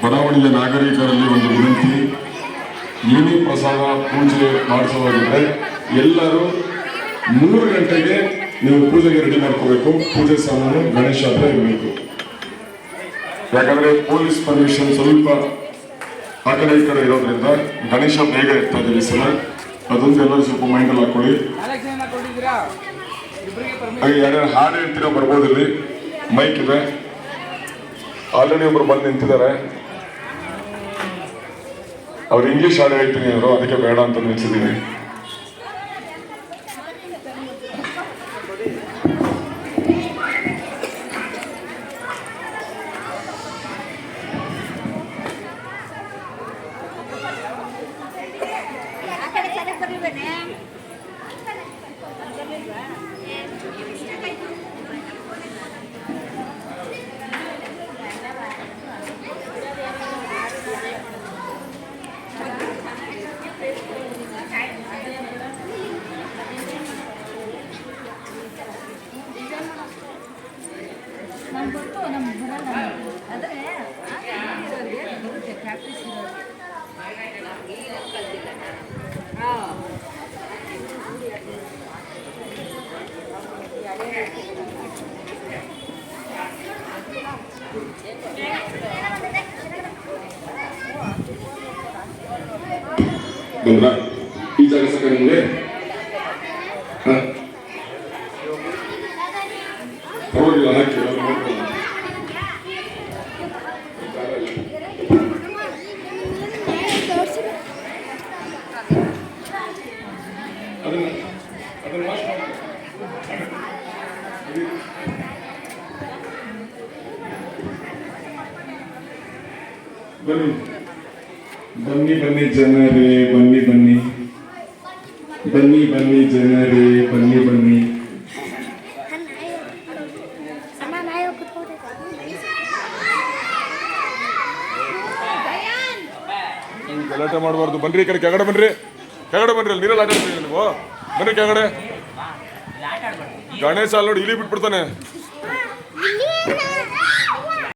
ಬಡಾವಣೆಯ ನಾಗರಿಕರಲ್ಲಿ ಒಂದು ವಿನಂತಿ, ಏನೇ ಪ್ರಸಾದ ಪೂಜೆ ಮಾಡಿಸೋದಾಗಿದ್ರೆ ಎಲ್ಲರೂ 3 ಗಂಟೆಗೆ ನೀವು ಪೂಜೆಗೆ ರೆಡಿ ಮಾಡ್ಕೋಬೇಕು. ಪೂಜೆ ಸಾಮಾನು ಗಣೇಶ ಹತ್ರ ಇರಬೇಕು. ಯಾಕಂದ್ರೆ ಪೊಲೀಸ್ ಪರ್ಮಿಷನ್ ಸ್ವಲ್ಪ ಆ ಕಡೆ ಈ ಕಡೆ ಇರೋದ್ರಿಂದ ಗಣೇಶ ಬೇಗ ಇರ್ತಾ ಇದೆ ಈ ಸಲ. ಅದೊಂದು ಎಲ್ಲರೂ ಸ್ವಲ್ಪ ಮೈಂಡಲ್ಲಿ ಹಾಕೊಳ್ಳಿ. ಹಾಗೆ ಯಾರ್ಯಾರು ಹಾಡು ಹೇಳ್ತೀರಾ ಬರ್ಬೋದು, ಇಲ್ಲಿ ಮೈಕ್ ಇದೆ. ಆಲ್ರೆಡಿ ಒಬ್ರು ಬಂದು ನಿಂತಿದ್ದಾರೆ. ಅವ್ರು ಇಂಗ್ಲಿಷ್ ಹಾಡು ಹೇಳ್ತೀನಿ ಅವರು, ಅದಕ್ಕೆ ಬೇಡ ಅಂತ ನಿಲ್ಸಿದ್ದೀನಿ. ಬಂದ್ರ ಈ ಜಾಗ ಸಾಕ ನಿಮ್ಗೆ? ಪರವಾಗಿಲ್ಲ, ಹಾಕಿ. ಬನ್ನಿ ಬನ್ನಿ ಬನ್ನಿ ಜನರೇ, ಬನ್ನಿ ಬನ್ನಿ ಬನ್ನಿ ಬನ್ನಿ ಜನರೇ, ಬನ್ನಿ ಬನ್ನಿ. ಗಲಾಟೆ ಮಾಡಬಾರ್ದು. ಬನ್ರಿ ಈ ಕಡೆ, ಕೆಳಗಡೆ ಬನ್ರಿ, ಕೆಳಗಡೆ ಬನ್ರಿ. ಅಲ್ಲಿ ನೀರಲ್ಲಿ ಆಟ ಆಡ್ತೀವಿ ನೀವು, ಬನ್ರಿ ಕೆಳಗಡೆ. ಗಣೇಶ ಅಲ್ಲಿ ನೋಡಿ ಇಲಿ ಬಿಟ್ಬಿಡ್ತಾನೆ.